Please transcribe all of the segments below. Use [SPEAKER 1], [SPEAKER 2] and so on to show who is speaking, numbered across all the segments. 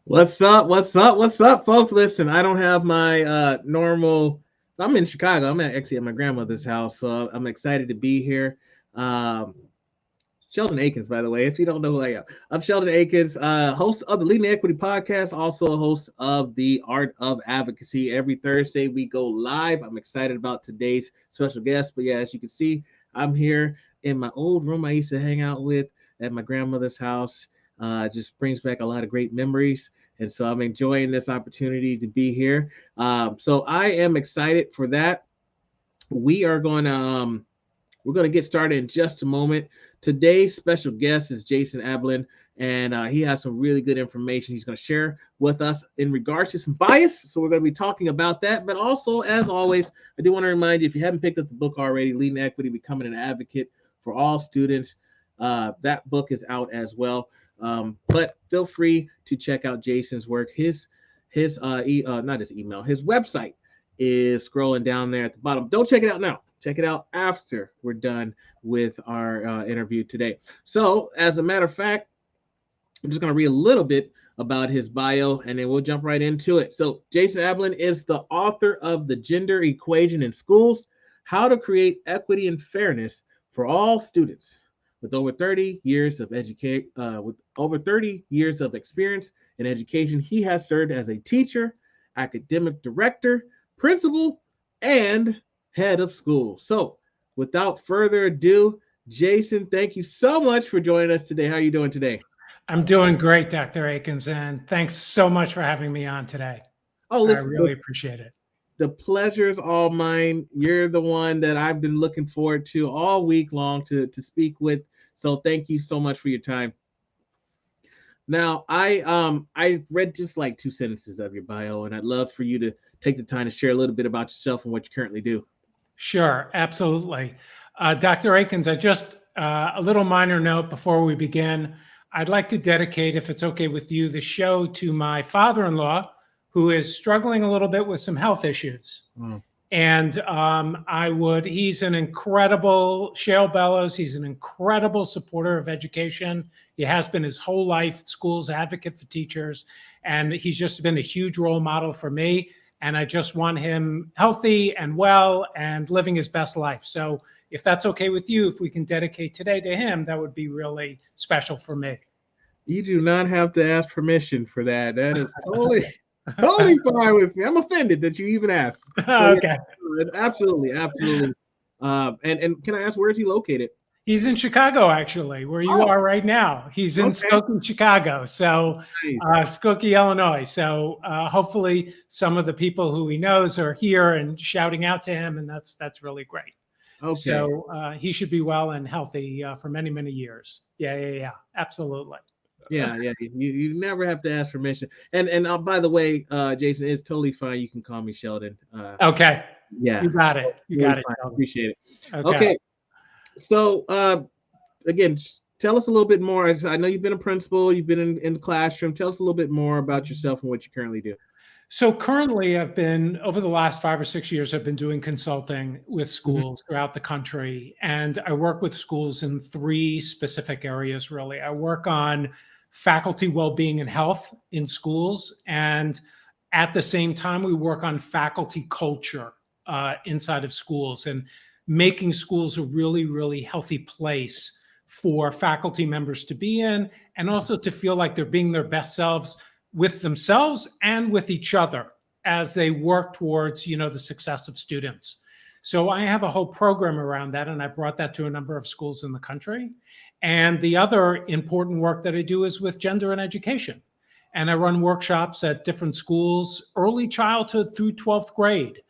[SPEAKER 1] What's up? What's up? What's up, folks? Listen, I don't have my normal. So I'm in Chicago. Actually at my grandmother's house, so I'm excited to be here. Um, Sheldon Akins, by the way, if you don't know who I am, I'm Sheldon Akins, host of the Leading Equity podcast, also a host of the Art of Advocacy. Every Thursday we go live. I'm excited about today's special guest, but yeah, as you can see, I'm here in my old room I used to hang out with at my grandmother's house. Just brings back a lot of great memories, and so I'm enjoying this opportunity to be here. So I am excited for that. We are going to we're going to get started in just a moment. Today's special guest is Jason Ablin, and he has some really good information he's going to share with us in regards to some bias. So we're going to be talking about that. But also, as always, I do want to remind you, if you haven't picked up the book already, Leading Equity, Becoming an Advocate for All Students, that book is out as well. But feel free to check out Jason's work. Not his email, his website is scrolling down there at the bottom. Don't check it out now. Check it out after we're done with our interview today. So, as a matter of fact, I'm just going to read a little bit about his bio, and then we'll jump right into it. So, Jason Ablin is the author of The Gender Equation in Schools: How to Create Equity and Fairness for All Students. With over 30 years of experience in education, he has served as a teacher, academic director, principal, and head of school. So, without further ado, Jason, thank you so much for joining us today. How are you doing today?
[SPEAKER 2] I'm doing great, Dr. Akins, and thanks so much for having me on today.
[SPEAKER 1] Oh, listen,
[SPEAKER 2] I really appreciate it.
[SPEAKER 1] The pleasure is all mine. You're the one that I've been looking forward to all week long to speak with. So thank you so much for your time. Now, I read just like 2 sentences of your bio, and I'd love for you to take the time to share a little bit about yourself and what you currently do.
[SPEAKER 2] Sure, absolutely. Dr. Akins, a little minor note before we begin. I'd like to dedicate, if it's okay with you, the show to my father-in-law, who is struggling a little bit with some health issues. Mm. And he's an incredible, Shale Bellows, he's an incredible supporter of education. He has been his whole life, schools advocate for teachers, and he's just been a huge role model for me. And I just want him healthy and well and living his best life. So if that's okay with you, if we can dedicate today to him, that would be really special for me.
[SPEAKER 1] You do not have to ask permission for that. That is totally fine with me. I'm offended that you even asked. So,
[SPEAKER 2] okay.
[SPEAKER 1] Yeah, absolutely. And can I ask, where is he located?
[SPEAKER 2] He's in Chicago, actually, where you are right now. He's in Skokie, Chicago. So Skokie, Illinois. So hopefully some of the people who he knows are here and shouting out to him, and that's really great. Okay. So he should be well and healthy for many, many years. Yeah. Absolutely.
[SPEAKER 1] Yeah. You never have to ask permission. And by the way, Jason, it's totally fine. You can call me Sheldon.
[SPEAKER 2] Okay.
[SPEAKER 1] Yeah.
[SPEAKER 2] You got it. You got it.
[SPEAKER 1] I appreciate it. Okay. So again, tell us a little bit more. I know you've been a principal, you've been in the classroom. Tell us a little bit more about yourself and what you currently do.
[SPEAKER 2] So currently over the last 5 or 6 years, I've been doing consulting with schools throughout the country. And I work with schools in 3 specific areas, really. I work on faculty well-being and health in schools. And at the same time, we work on faculty culture inside of schools and making schools a really, really healthy place for faculty members to be in, and also to feel like they're being their best selves with themselves and with each other as they work towards, the success of students. So I have a whole program around that, and I brought that to a number of schools in the country. And the other important work that I do is with gender and education. And I run workshops at different schools, early childhood through 12th grade,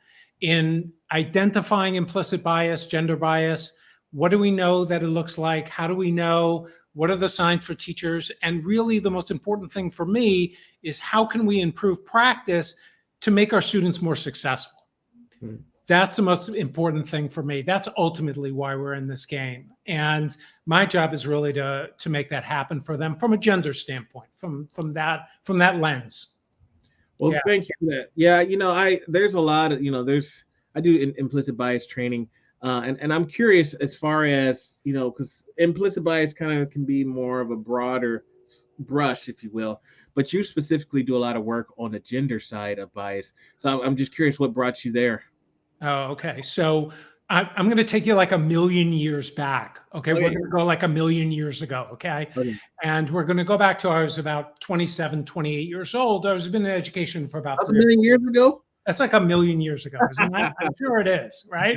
[SPEAKER 2] in identifying implicit bias, gender bias. What do we know that it looks like? How do we know? What are the signs for teachers? And really the most important thing for me is how can we improve practice to make our students more successful? That's the most important thing for me. That's ultimately why we're in this game. And my job is really to make that happen for them from a gender standpoint, from that lens.
[SPEAKER 1] Well, thank you for that. Yeah, there's a lot of, I do implicit bias training. And I'm curious as far as, because implicit bias kind of can be more of a broader brush, if you will, but you specifically do a lot of work on the gender side of bias. So I'm just curious what brought you there.
[SPEAKER 2] Oh, okay. So I'm going to take you like a million years back. Okay. We're
[SPEAKER 1] Okay.
[SPEAKER 2] going to go like a million years ago. Okay.
[SPEAKER 1] Okay.
[SPEAKER 2] And we're going to go back to I was about 27, 28 years old. I was been in education for about
[SPEAKER 1] That's a
[SPEAKER 2] 3 or
[SPEAKER 1] million
[SPEAKER 2] 4
[SPEAKER 1] years ago.
[SPEAKER 2] That's like a million years ago, isn't that? I'm sure it is, right?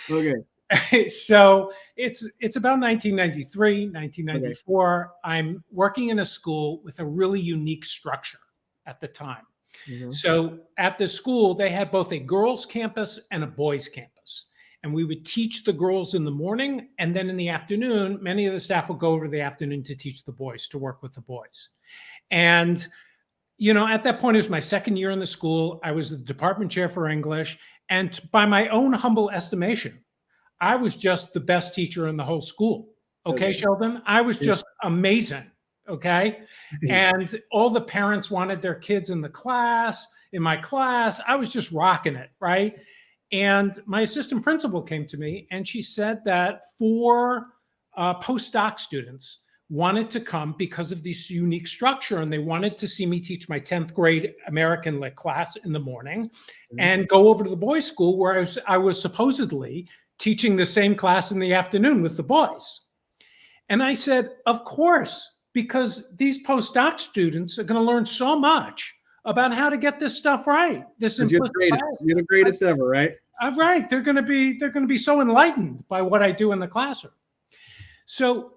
[SPEAKER 1] Okay.
[SPEAKER 2] So it's about 1993,
[SPEAKER 1] Okay.
[SPEAKER 2] 1994. I'm working in a school with a really unique structure at the time.
[SPEAKER 1] Mhm.
[SPEAKER 2] So at the school, they had both a girls' campus and a boys' campus. And we would teach the girls in the morning. And then in the afternoon, many of the staff would go over the afternoon to teach the boys, to work with the boys. And, you know, at that point, it was my second year in the school. I was the department chair for English. And by my own humble estimation, I was just the best teacher in the whole school. Okay,
[SPEAKER 1] Okay.
[SPEAKER 2] Sheldon? I was just amazing. Okay. And all the parents wanted their kids in my class. I was just rocking it. Right. And my assistant principal came to me and she said that 4 postdoc students wanted to come because of this unique structure. And they wanted to see me teach my 10th grade American Lit class in the morning and go over to the boys' school where I was supposedly teaching the same class in the afternoon with the boys. And I said, of course, because these postdoc students are going to learn so much about how to get this stuff right. You're
[SPEAKER 1] the greatest ever, right?
[SPEAKER 2] Right. They're going to be so enlightened by what I do in the classroom. So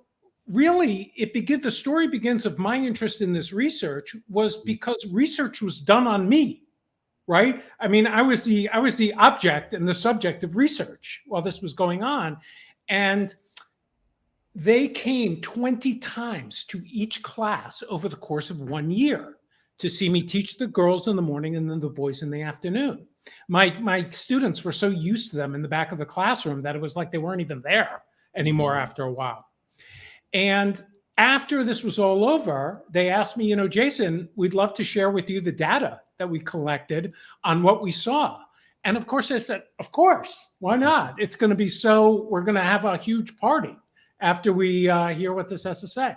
[SPEAKER 2] really, the story begins of my interest in this research was because research was done on me, right? I mean, I was the object and the subject of research while this was going on. And they came 20 times to each class over the course of 1 year to see me teach the girls in the morning and then the boys in the afternoon. My students were so used to them in the back of the classroom that it was like they weren't even there anymore after a while. And after this was all over, they asked me, you know, Jason, we'd love to share with you the data that we collected on what we saw. And of course, I said, of course, why not? It's going to be we're going to have a huge party after we hear what this has to say.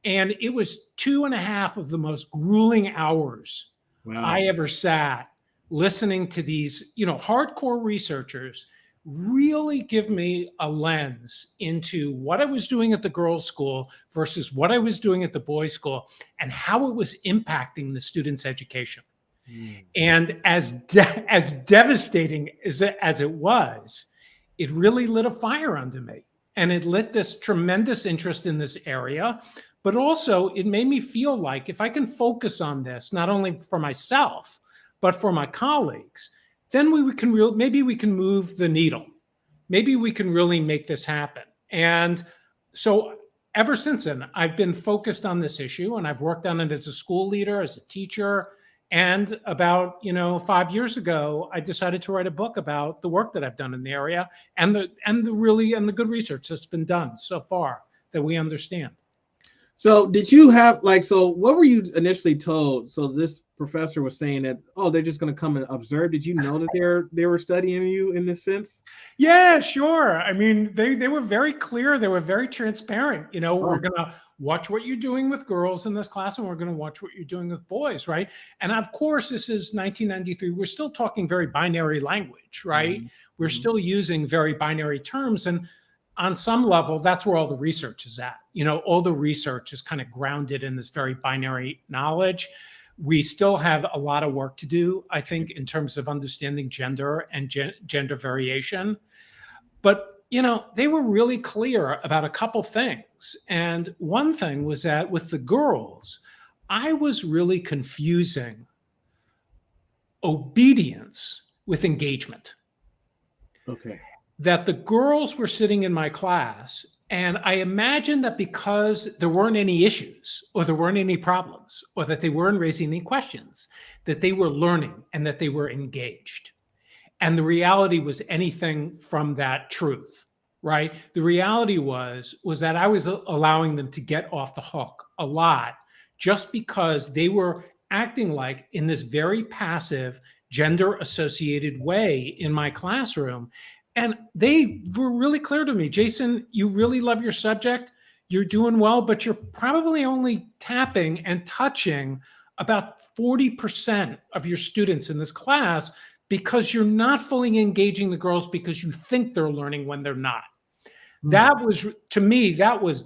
[SPEAKER 2] And it was 2.5 of the most grueling hours I ever sat listening to these, you know, hardcore researchers really give me a lens into what I was doing at the girls' school versus what I was doing at the boys' school and how it was impacting the students' education. And as devastating as it was, it really lit a fire under me. And it lit this tremendous interest in this area. But also, it made me feel like if I can focus on this, not only for myself, but for my colleagues, then maybe we can move the needle. Maybe we can really make this happen. And so ever since then, I've been focused on this issue, and I've worked on it as a school leader, as a teacher. And about 5 years ago, I decided to write a book about the work that I've done in the area and the good research that's been done so far that we understand.
[SPEAKER 1] So did you have what were you initially told? So this professor was saying that, oh, they're just going to come and observe. Did you know that they were studying you in this sense?
[SPEAKER 2] Yeah, sure. I mean, they were very clear. They were very transparent. You know, we're going to watch what you're doing with girls in this class, and we're going to watch what you're doing with boys, right? And of course, this is 1993. We're still talking very binary language, right? We're still using very binary terms. And on some level, that's where all the research is at. You know, all the research is kind of grounded in this very binary knowledge. We still have a lot of work to do, I think, in terms of understanding gender and gender variation. But, you know, they were really clear about a couple things. And one thing was that with the girls, I was really confusing obedience with engagement.
[SPEAKER 1] Okay.
[SPEAKER 2] That the girls were sitting in my class, and I imagined that because there weren't any issues or there weren't any problems or that they weren't raising any questions, that they were learning and that they were engaged. And the reality was anything from that truth, right? The reality was that I was allowing them to get off the hook a lot just because they were acting like in this very passive gender-associated way in my classroom. And they were really clear to me, Jason, you really love your subject. you're doing well, but you're probably only tapping and touching about 40% of your students in this class because you're not fully engaging the girls because you think they're learning when they're not. That was, to me, that was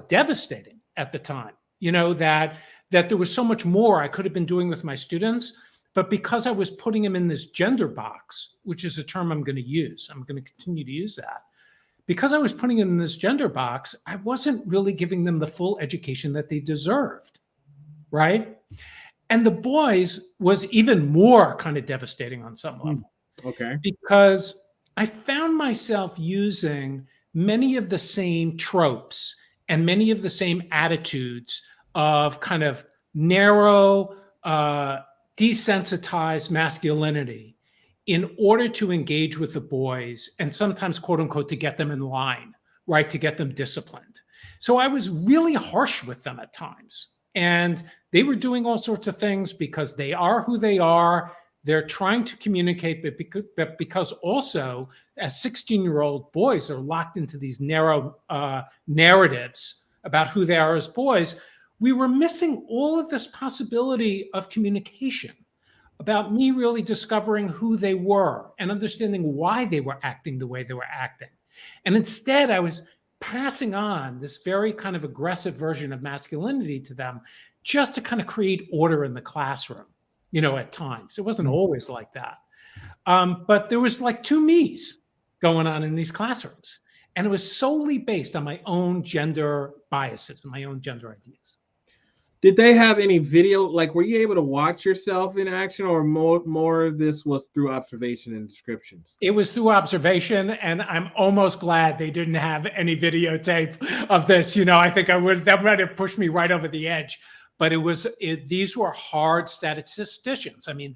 [SPEAKER 2] devastating at the time, that there was so much more I could have been doing with my students, but because I was putting them in this gender box, which is a term I'm going to use, I'm going to continue to use that. Because I was putting them in this gender box, I wasn't really giving them the full education that they deserved, right? And the boys was even more kind of devastating on some level.
[SPEAKER 1] Okay.
[SPEAKER 2] Because I found myself using many of the same tropes and many of the same attitudes of kind of narrow, desensitized masculinity in order to engage with the boys and sometimes, quote unquote, to get them in line, right? To get them disciplined. So I was really harsh with them at times. And they were doing all sorts of things because they are who they are. They're trying to communicate, but because also as 16-year-old boys are locked into these narrow narratives about who they are as boys, we were missing all of this possibility of communication about me really discovering who they were and understanding why they were acting the way they were acting. And instead, I was passing on this very kind of aggressive version of masculinity to them just to kind of create order in the classroom, at times. It wasn't always like that. But there was like two me's going on in these classrooms. And it was solely based on my own gender biases and my own gender ideas.
[SPEAKER 1] Did they have any video? Like, were you able to watch yourself in action, or more of this was through observation and descriptions?
[SPEAKER 2] It was through observation, and I'm almost glad they didn't have any videotape of this. I think that might have pushed me right over the edge. But these were hard statisticians. I mean,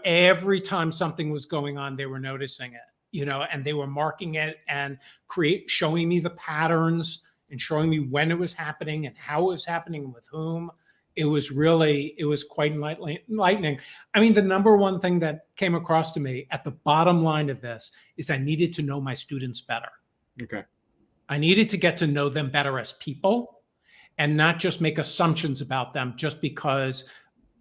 [SPEAKER 2] every time something was going on, they were noticing it, and they were marking it and showing me the patterns and showing me when it was happening and how it was happening and with whom. It was quite enlightening. I mean, the number one thing that came across to me at the bottom line of this is I needed to know my students better.
[SPEAKER 1] Okay.
[SPEAKER 2] I needed to get to know them better as people and not just make assumptions about them just because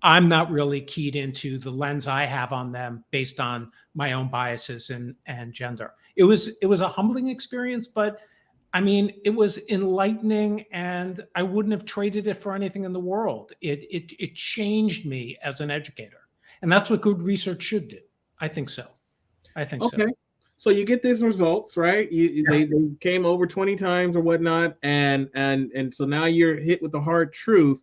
[SPEAKER 2] I'm not really keyed into the lens I have on them based on my own biases and gender. It was a humbling experience, but I mean, it was enlightening, and I wouldn't have traded it for anything in the world. It changed me as an educator, and that's what good research should do. I think so.
[SPEAKER 1] Okay. So you get these results, right? They came over 20 times or whatnot, and so now you're hit with the hard truth.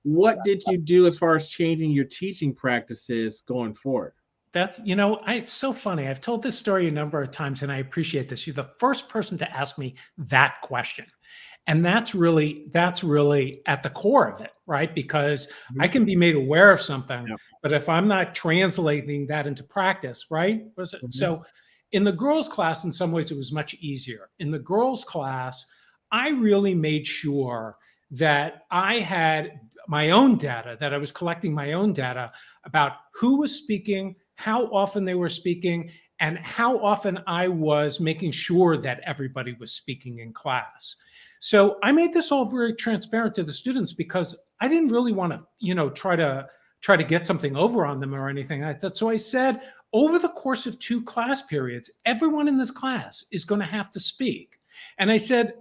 [SPEAKER 1] What did you do as far as changing your teaching practices going forward?
[SPEAKER 2] It's so funny. I've told this story a number of times, and I appreciate this. You're the first person to ask me that question. And that's really at the core of it, right? Because I can be made aware of something, but if I'm not translating that into practice, right? So in the girls' class, in some ways, it was much easier. In the girls' class, I really made sure that I had my own data, that I was collecting my own data about who was speaking, how often they were speaking, and how often I was making sure that everybody was speaking in class. So I made this all very transparent to the students because I didn't really want to, try to get something over on them or anything like that. So I said, over the course of 2 class periods, everyone in this class is going to have to speak. And I said,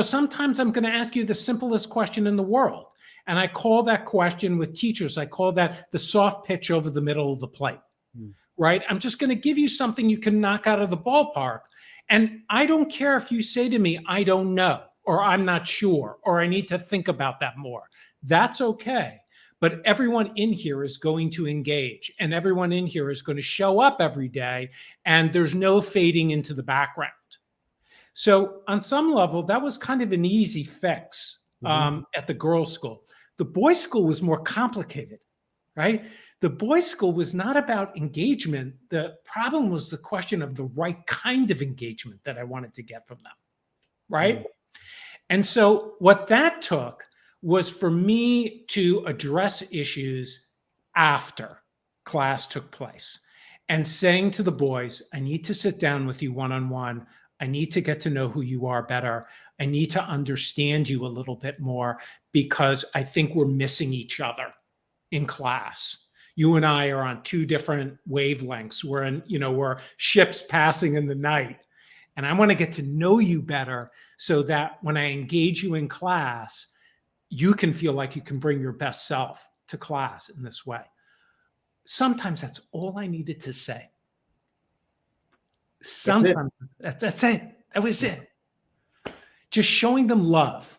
[SPEAKER 2] sometimes I'm going to ask you the simplest question in the world. And I call that question with teachers, I call that the soft pitch over the middle of the plate, right? I'm just going to give you something you can knock out of the ballpark. And I don't care if you say to me, I don't know, or I'm not sure, or I need to think about that more. That's okay. But everyone in here is going to engage, and everyone in here is going to show up every day, and there's no fading into the background. So on some level, that was kind of an easy fix at the girls' school. The boys' school was more complicated, right? The boys' school was not about engagement. The problem was the question of the right kind of engagement that I wanted to get from them, right? And so what that took was for me to address issues after class took place and saying to the boys, I need to sit down with you one-on-one. I need to get to know who you are better. I need to understand you a little bit more because I think we're missing each other in class. You and I are on two different wavelengths. We're ships passing in the night. And I want to get to know you better so that when I engage you in class, you can feel like you can bring your best self to class in this way. Sometimes that's all I needed to say. Sometimes that's it. That was it. Just showing them love,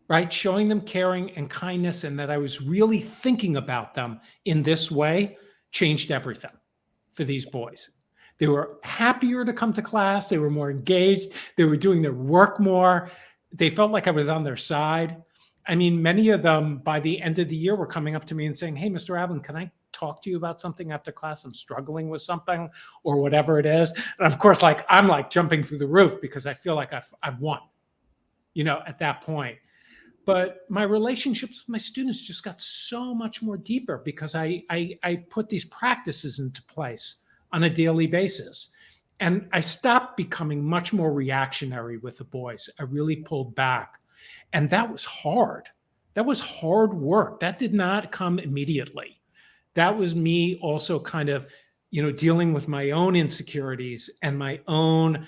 [SPEAKER 2] right? Showing them caring and kindness, and that I was really thinking about them in this way changed everything for these boys. They were happier to come to class. They were more engaged. They were doing their work more. They felt like I was on their side. I mean, many of them by the end of the year were coming up to me and saying, "Hey, Mr. Ablin, can I talk to you about something after class? I'm struggling with something," or whatever it is. And of course, I'm jumping through the roof because I feel like I've won, at that point. But my relationships with my students just got so much more deeper because I put these practices into place on a daily basis. And I stopped becoming much more reactionary with the boys. I really pulled back. And that was hard. That was hard work. That did not come immediately. That was me also kind of, dealing with my own insecurities and my own,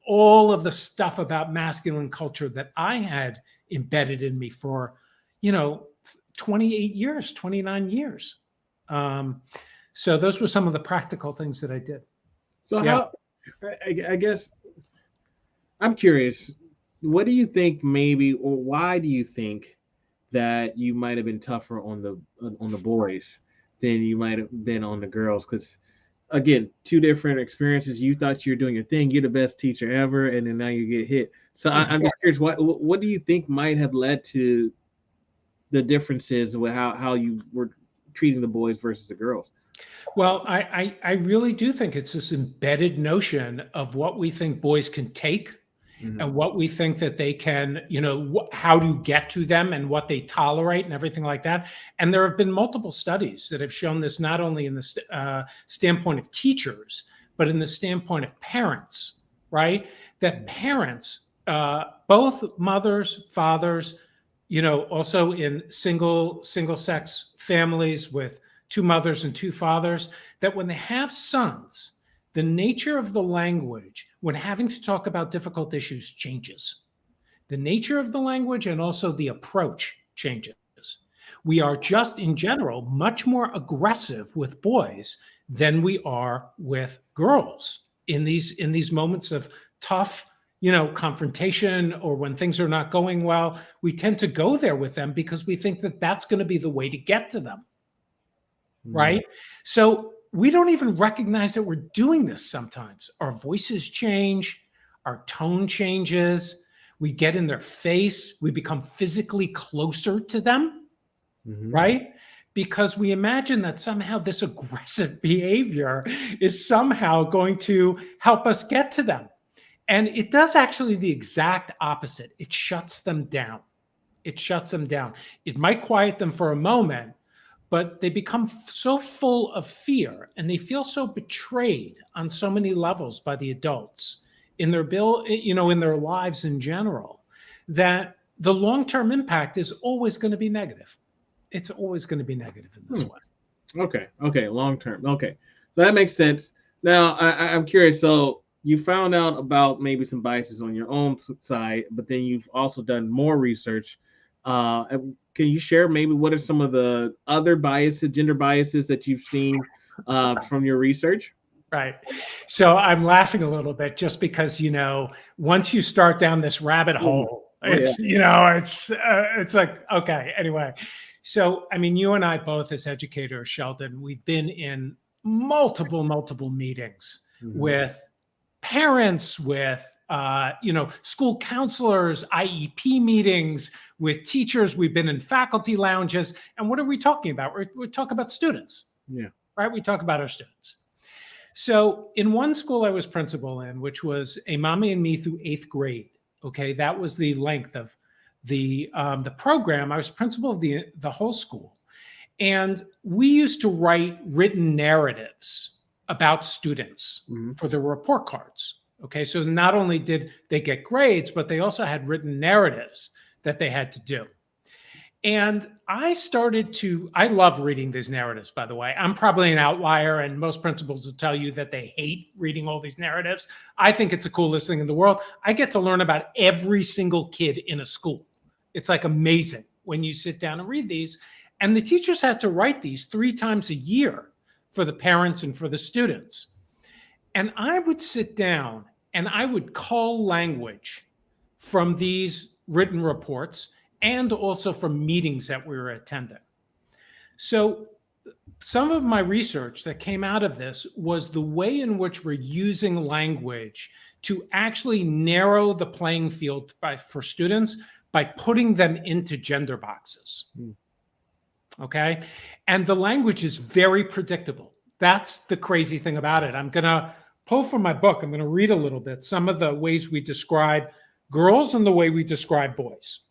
[SPEAKER 2] all of the stuff about masculine culture that I had embedded in me for, 28 years, 29 years. So those were some of the practical things that I did.
[SPEAKER 1] So I guess I'm curious, what do you think maybe, or why do you think that you might have been tougher on the boys than you might have been on the girls? Because again, two different experiences. You thought you were doing your thing, you're the best teacher ever, and then now you get hit. So I'm just curious, what do you think might have led to the differences with how you were treating the boys versus the girls?
[SPEAKER 2] Well, I really do think it's this embedded notion of what we think boys can take and what we think that they can, how to get to them and what they tolerate and everything like that. And there have been multiple studies that have shown this, not only in the standpoint of teachers, but in the standpoint of parents, right? That parents, both mothers, fathers, also in single sex families with two mothers and two fathers, that when they have sons, the nature of the language when having to talk about difficult issues changes. The nature of the language and also the approach changes. We are just in general much more aggressive with boys than we are with girls in these moments of tough, confrontation, or when things are not going well. We tend to go there with them because we think that that's going to be the way to get to them. Right? So we don't even recognize that we're doing this sometimes. Our voices change, our tone changes, we get in their face, we become physically closer to them, right? Because we imagine that somehow this aggressive behavior is somehow going to help us get to them. And it does actually the exact opposite. It shuts them down. It shuts them down. It might quiet them for a moment, but they become so full of fear and they feel so betrayed on so many levels by the adults in their in their lives in general, that the long-term impact is always going to be negative. It's always going to be negative in this way.
[SPEAKER 1] Okay. Long-term. Okay. So that makes sense. Now I'm curious. So you found out about maybe some biases on your own side, but then you've also done more research. Can you share maybe what are some of the other biases, gender biases that you've seen from your research?
[SPEAKER 2] Right. So I'm laughing a little bit just because, once you start down this rabbit hole, it's like, okay, anyway. So, I mean, you and I both as educators, Sheldon, we've been in multiple meetings with parents, with school counselors, IEP meetings, with teachers. We've been in faculty lounges. And what are we talking about? We're talking about students.
[SPEAKER 1] Yeah.
[SPEAKER 2] Right? We talk about our students. So in one school I was principal in, which was a mommy and me through 8th grade. Okay. That was the length of the program. I was principal of the whole school. And we used to write written narratives about students for the report cards. Okay, so not only did they get grades, but they also had written narratives that they had to do. And I love reading these narratives, by the way. I'm probably an outlier, and most principals will tell you that they hate reading all these narratives. I think it's the coolest thing in the world. I get to learn about every single kid in a school. It's like amazing when you sit down and read these. And the teachers had to write these 3 times a year for the parents and for the students. And I would sit down and I would cull language from these written reports and also from meetings that we were attending. So some of my research that came out of this was the way in which we're using language to actually narrow the playing field for students by putting them into gender boxes. Okay? And the language is very predictable. That's the crazy thing about it. I'm going to pull from my book. I'm going to read a little bit some of the ways we describe girls and the way we describe boys.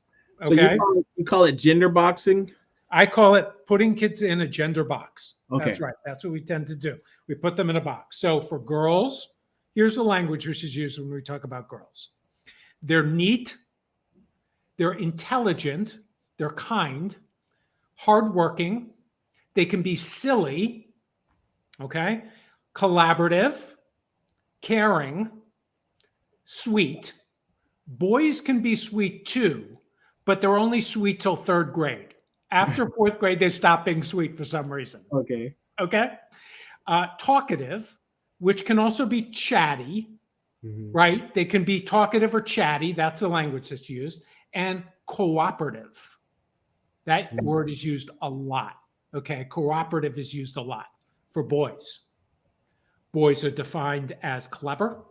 [SPEAKER 2] Okay.
[SPEAKER 1] So you call it gender boxing?
[SPEAKER 2] I call it putting kids in a gender box.
[SPEAKER 1] Okay.
[SPEAKER 2] That's right. That's what we tend to do. We put them in a box. So for girls, here's the language which is used when we talk about girls. They're neat, they're intelligent, they're kind, hardworking, they can be silly, okay, collaborative, caring, sweet. Boys can be sweet too, but they're only sweet till 3rd grade. After 4th grade, they stop being sweet for some reason.
[SPEAKER 1] Okay.
[SPEAKER 2] Okay. Talkative, which can also be chatty, right? They can be talkative or chatty. That's the language that's used. And cooperative. That word is used a lot. Okay. Cooperative is used a lot for boys. Boys are defined as clever,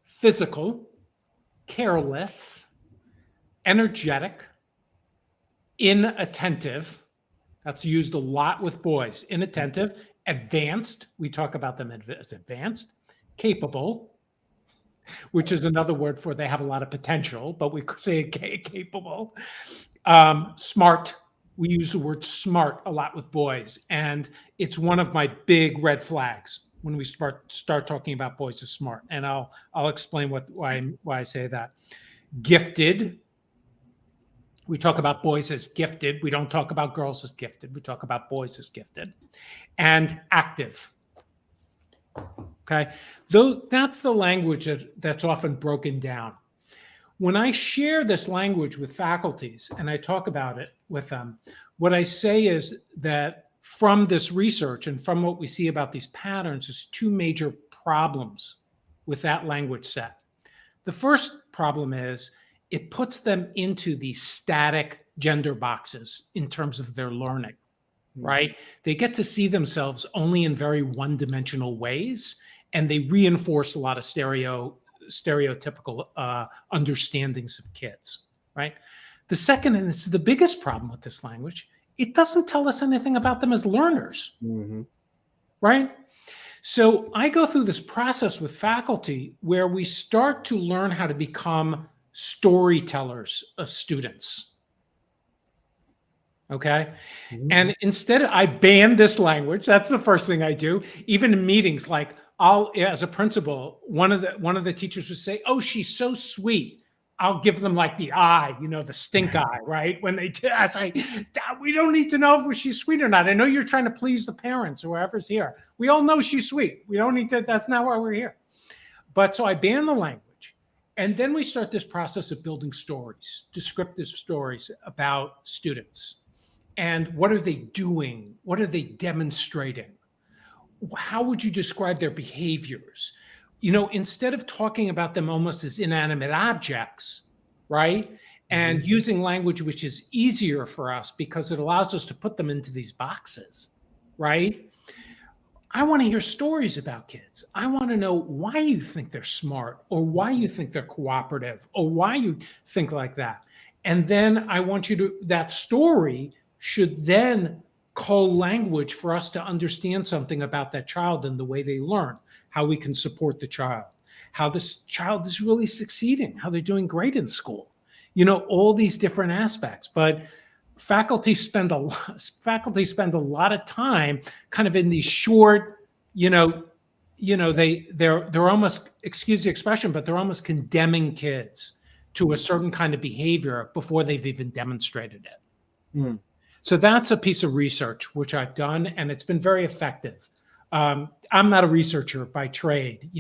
[SPEAKER 2] physical, careless, energetic, inattentive. That's used a lot with boys. Inattentive, advanced. We talk about them as advanced, capable, which is another word for they have a lot of potential, but we say capable. Smart. We use the word smart a lot with boys, and it's one of my big red flags when we start talking about boys as smart. And I'll explain why I say that. Gifted. We talk about boys as gifted. We don't talk about girls as gifted. We talk about boys as gifted. And active. Okay, that's the language that's often broken down. When I share this language with faculties and I talk about it with them, what I say is that from this research and from what we see about these patterns is 2 major problems with that language set. The first problem is it puts them into these static gender boxes in terms of their learning, right? They get to see themselves only in very one-dimensional ways, and they reinforce a lot of stereotypical understandings of kids, right? The second, and this is the biggest problem with this language, it doesn't tell us anything about them as learners, right? So I go through this process with faculty where we start to learn how to become storytellers of students, okay? And instead, I ban this language. That's the first thing I do. Even in meetings, like as a principal, one of the teachers would say, "Oh, she's so sweet." I'll give them like the eye, the stink eye, right? When I say, "We don't need to know if she's sweet or not. I know you're trying to please the parents or whoever's here. We all know she's sweet. We don't need to, that's not why we're here." But so I ban the language. And then we start this process of building stories, descriptive stories about students. And what are they doing? What are they demonstrating? How would you describe their behaviors? Instead of talking about them almost as inanimate objects, right? And using language which is easier for us because it allows us to put them into these boxes, right? I want to hear stories about kids. I want to know why you think they're smart or why you think they're cooperative or why you think like that. And then I want that story should then call language for us to understand something about that child and the way they learn, how we can support the child, how this child is really succeeding, how they're doing great in school, all these different aspects. But faculty spend a lot of time kind of in these short, they're almost, excuse the expression, but they're almost condemning kids to a certain kind of behavior before they've even demonstrated it.
[SPEAKER 1] Hmm.
[SPEAKER 2] So that's a piece of research which I've done, and it's been very effective. I'm not a researcher by trade.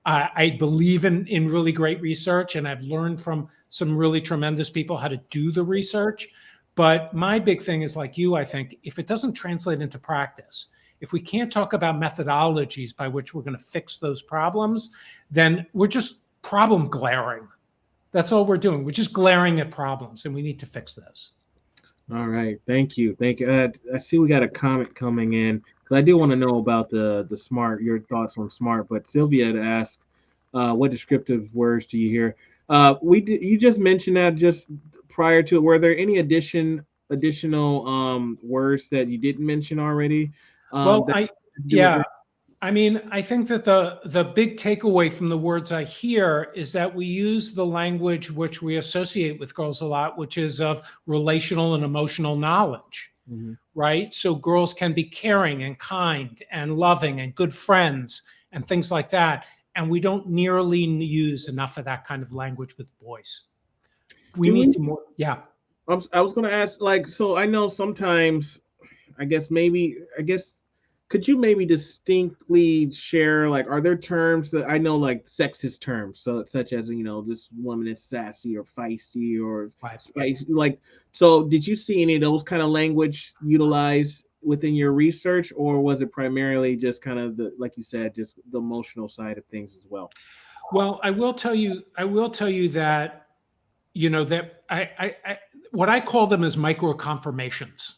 [SPEAKER 2] I believe in really great research, and I've learned from some really tremendous people how to do the research. But my big thing is, like you, I think, if it doesn't translate into practice, if we can't talk about methodologies by which we're going to fix those problems, then we're just problem glaring. That's all we're doing. We're just glaring at problems, and we need to fix those.
[SPEAKER 1] All right. Thank you. Thank you. I see we got a comment coming in because I do want to know about the SMART, your thoughts on SMART. But Sylvia had asked, what descriptive words do you hear? You just mentioned that just prior to it. Were there any additional words that you didn't mention already?
[SPEAKER 2] I mean, I think that the big takeaway from the words I hear is that we use the language which we associate with girls a lot, which is of relational and emotional knowledge, right? So girls can be caring and kind and loving and good friends and things like that. And we don't nearly use enough of that kind of language with boys. We need to more, yeah.
[SPEAKER 1] I was going to ask, so I know sometimes, could you maybe distinctly share, are there terms that I know, sexist terms, such as, this woman is sassy or feisty or spicy, so did you see any of those kind of language utilized within your research, or was it primarily just kind of like you said, just the emotional side of things as well?
[SPEAKER 2] Well, I will tell you that, that what I call them is micro confirmations.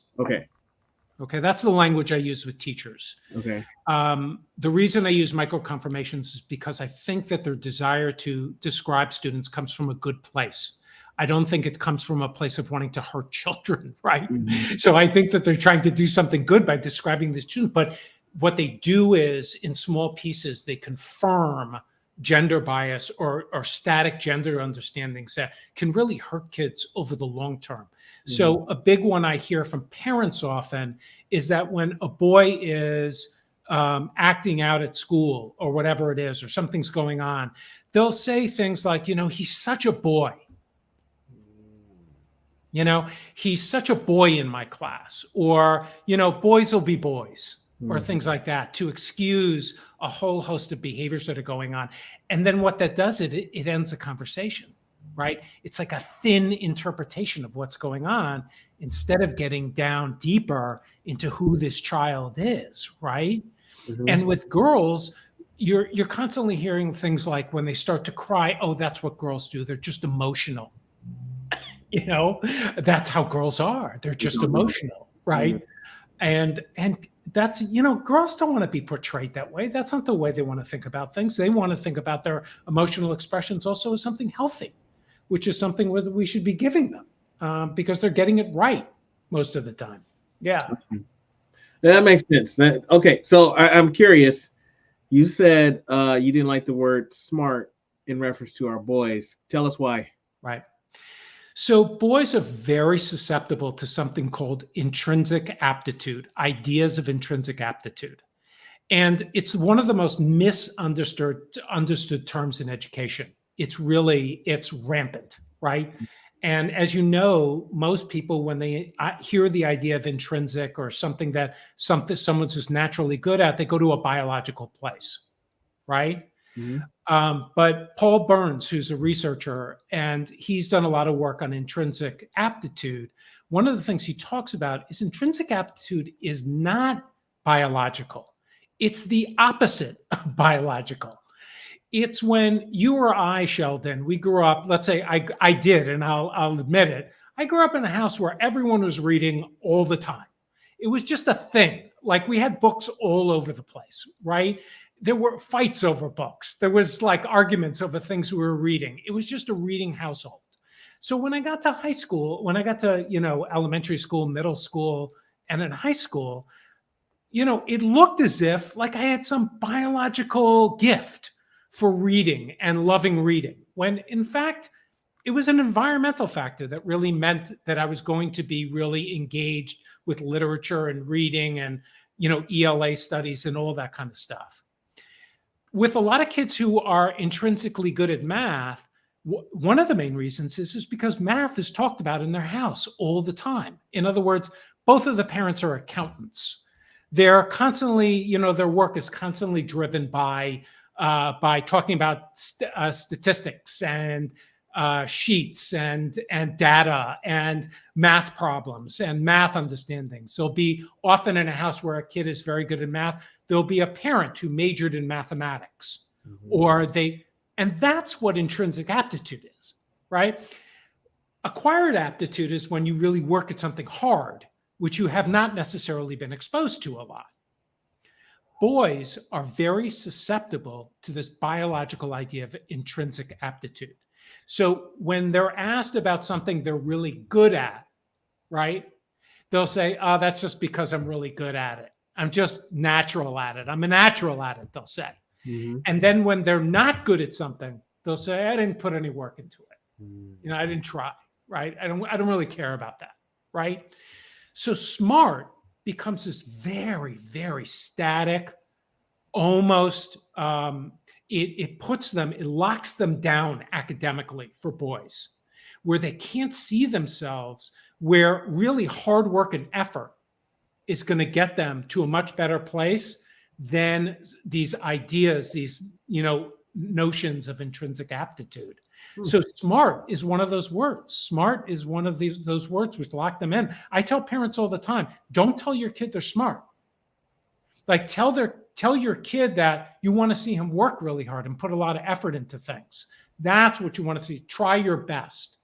[SPEAKER 2] Okay, that's the language I use with teachers.
[SPEAKER 1] Okay.
[SPEAKER 2] The reason I use micro confirmations is because I think that their desire to describe students comes from a good place. I don't think it comes from a place of wanting to hurt children, right? Mm-hmm. So I think that they're trying to do something good by describing the student. But what they do is, in small pieces, they confirm gender bias or static gender understandings that can really hurt kids over the long term. Mm-hmm. So a big one I hear from parents often is that when a boy is acting out at school or whatever it is, or something's going on, they'll say things like, he's such a boy. He's such a boy in my class, or, boys will be boys, or things like that, to excuse a whole host of behaviors that are going on. And then what that does, it ends the conversation, right? It's like a thin interpretation of what's going on instead of getting down deeper into who this child is, right? Mm-hmm. And with girls, you're constantly hearing things like, when they start to cry, oh, that's what girls do. They're just emotional. That's how girls are. They're just emotional, right? Mm-hmm. And that's, girls don't want to be portrayed that way. That's not the way they want to think about things. They want to think about their emotional expressions also as something healthy, which is something we should be giving them because they're getting it right most of the time. Yeah.
[SPEAKER 1] That makes sense. Okay. So I'm curious. You said you didn't like the word smart in reference to our boys. Tell us why.
[SPEAKER 2] Right. So boys are very susceptible to something called intrinsic aptitude, ideas of intrinsic aptitude. And it's one of the most misunderstood terms in education. It's rampant, right? And as you know, most people, when they hear the idea of intrinsic or something that someone's just naturally good at, they go to a biological place, right? Mm-hmm. But Paul Burns, who's a researcher, and he's done a lot of work on intrinsic aptitude. One of the things he talks about is intrinsic aptitude is not biological. It's the opposite of biological. It's when you or I, Sheldon, we grew up, let's say I did, and I'll admit it. I grew up in a house where everyone was reading all the time. It was just a thing. Like, we had books all over the place, right? There were fights over books. There was arguments over things we were reading. It was just a reading household. So when I got to high school, when I got to, elementary school, middle school, and in high school, it looked as if I had some biological gift for reading and loving reading, when in fact, it was an environmental factor that really meant that I was going to be really engaged with literature and reading and, ELA studies and all that kind of stuff. with a lot of kids who are intrinsically good at math, one of the main reasons is because math is talked about in their house all the time. In other words, both of the parents are accountants. They're constantly, their work is constantly driven by talking about statistics and sheets and data and math problems and math understandings. There'll be often in a house where a kid is very good at math, there'll be a parent who majored in mathematics, and that's what intrinsic aptitude is, right? Acquired aptitude is when you really work at something hard, which you have not necessarily been exposed to a lot. Boys are very susceptible to this biological idea of intrinsic aptitude. So when they're asked about something they're really good at, right, they'll say, oh, that's just because I'm really good at it. I'm just natural at it. I'm a natural at it, they'll say. And then when they're not good at something, they'll say, I didn't put any work into it. I didn't try, right? I don't really care about that, right? So smart becomes this very, very static, almost, it locks them down academically for boys, where they can't see themselves, where really hard work and effort is going to get them to a much better place than these ideas, these, notions of intrinsic aptitude. So smart is one of those words. Smart is one of those words which lock them in. I tell parents all the time, don't tell your kid they're smart. Like tell your kid that you want to see him work really hard and put a lot of effort into things. That's what you want to see. Try your best,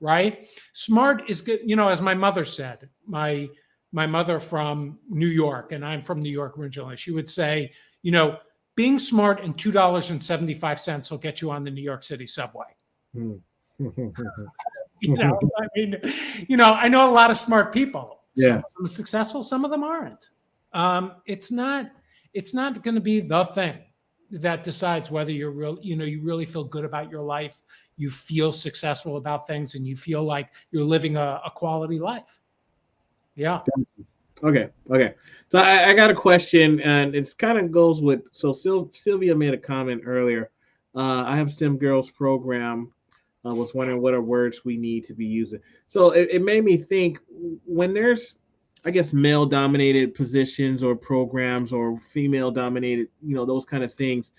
[SPEAKER 2] right? Smart is good. As my mother said, my mother from New York, and I'm from New York originally, she would say, being smart and $2.75 will get you on the New York City subway. I know a lot of smart people.
[SPEAKER 1] Yeah.
[SPEAKER 2] Some of them are successful, some of them aren't. It's not going to be the thing that decides whether you're you really feel good about your life, you feel successful about things, and you feel like you're living a quality life. Yeah.
[SPEAKER 1] Okay. So I got a question, and it kind of goes with, so Sylvia made a comment earlier. I have STEM Girls program. I was wondering what are words we need to be using. So it made me think, when there's, I guess, male-dominated positions or programs or female-dominated, those kind of things,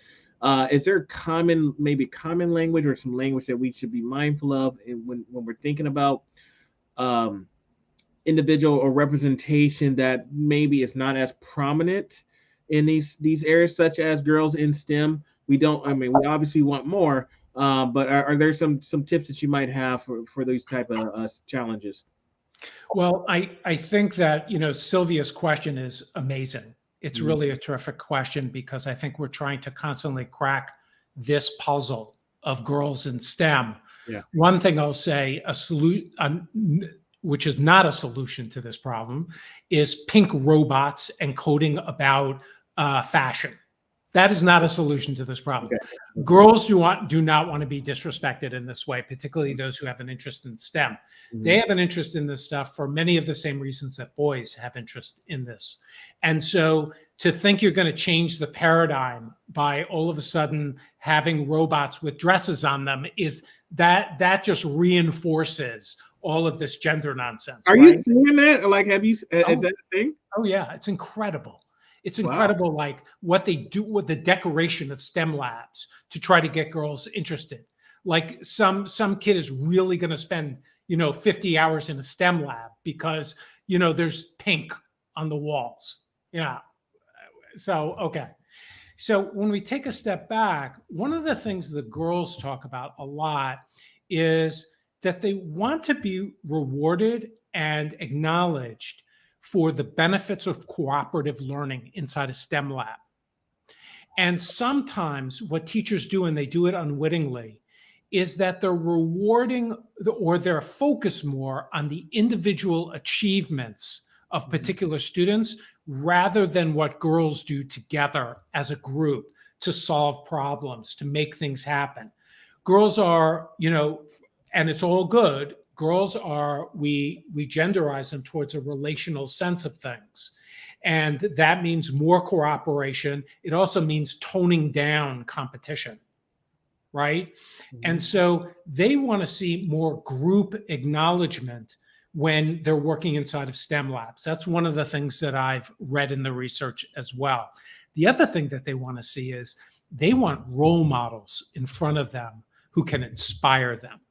[SPEAKER 1] is there common language or some language that we should be mindful of when we're thinking about individual or representation that maybe is not as prominent in these areas, such as girls in STEM? We obviously want more, but are there some tips that you might have for these type of challenges?
[SPEAKER 2] Well, I think that, Sylvia's question is amazing. It's really a terrific question, because I think we're trying to constantly crack this puzzle of girls in STEM.
[SPEAKER 1] Yeah.
[SPEAKER 2] One thing I'll say, which is not a solution to this problem, is pink robots and coding about fashion. That is not a solution to this problem. Okay. Girls do not want to be disrespected in this way, particularly those who have an interest in STEM. They have an interest in this stuff for many of the same reasons that boys have interest in this. And so to think you're going to change the paradigm by all of a sudden having robots with dresses on them, is that just reinforces all of this gender nonsense.
[SPEAKER 1] Are you seeing that? Like, have you, is that a thing?
[SPEAKER 2] Oh yeah, it's incredible. It's incredible, wow. Like what they do with the decoration of STEM labs to try to get girls interested. Like some kid is really going to spend, 50 hours in a STEM lab because, there's pink on the walls. Yeah. So, okay. So when we take a step back, one of the things the girls talk about a lot is that they want to be rewarded and acknowledged for the benefits of cooperative learning inside a STEM lab. And sometimes what teachers do, and they do it unwittingly, is that they're rewarding or they're focused more on the individual achievements of particular students rather than what girls do together as a group to solve problems, to make things happen. Girls are, and it's all good. Girls are, we genderize them towards a relational sense of things. And that means more cooperation. It also means toning down competition, right? And so they want to see more group acknowledgement when they're working inside of STEM labs. That's one of the things that I've read in the research as well. The other thing that they want to see is they want role models in front of them who can inspire them.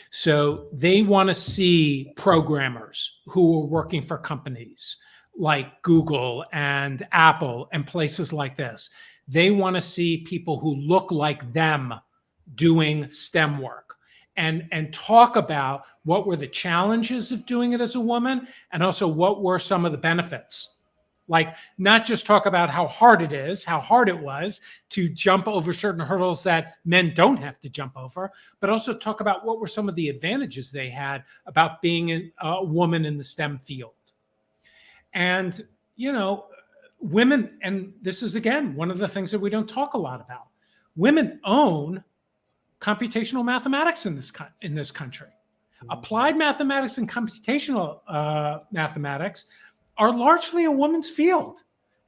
[SPEAKER 2] So they want to see programmers who are working for companies like Google and Apple and places like this. They want to see people who look like them doing STEM work and talk about what were the challenges of doing it as a woman and also what were some of the benefits. Like, not just talk about how hard it was to jump over certain hurdles that men don't have to jump over, but also talk about what were some of the advantages they had about being a woman in the STEM field. And, you know, women, and this is, again, one of the things that we don't talk a lot about. Women own computational mathematics in this country. Applied mathematics and computational mathematics are largely a woman's field,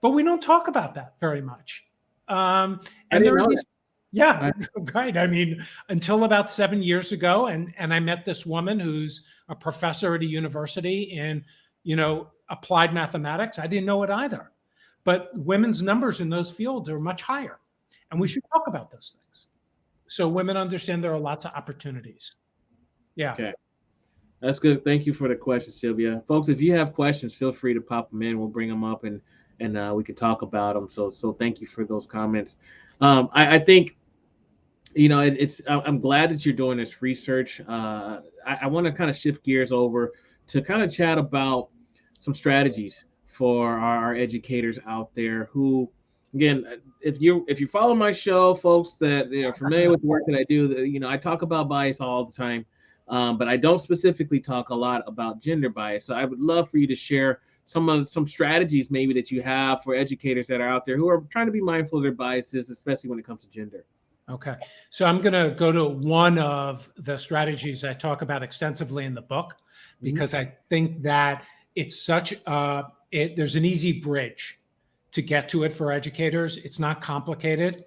[SPEAKER 2] but we don't talk about that very much. And there are these, yeah, right. I mean, until about 7 years ago, and I met this woman who's a professor at a university in, you know, applied mathematics. I didn't know it either, but women's numbers in those fields are much higher, and we should talk about those things so women understand there are lots of opportunities. Yeah.
[SPEAKER 1] Okay. That's good. Thank you for the question, Sylvia. Folks, if you have questions, feel free to pop them in. We'll bring them up and we can talk about them. So thank you for those comments. I think, you know, I'm glad that you're doing this research. I want to kind of shift gears over to kind of chat about some strategies for our educators out there who, again, if you follow my show, folks that are familiar with the work that I do, you know, I talk about bias all the time. But I don't specifically talk a lot about gender bias. So I would love for you to share some strategies maybe that you have for educators that are out there who are trying to be mindful of their biases, especially when it comes to gender.
[SPEAKER 2] Okay. So I'm going to go to one of the strategies I talk about extensively in the book, because I think that it's there's an easy bridge to get to it for educators. It's not complicated.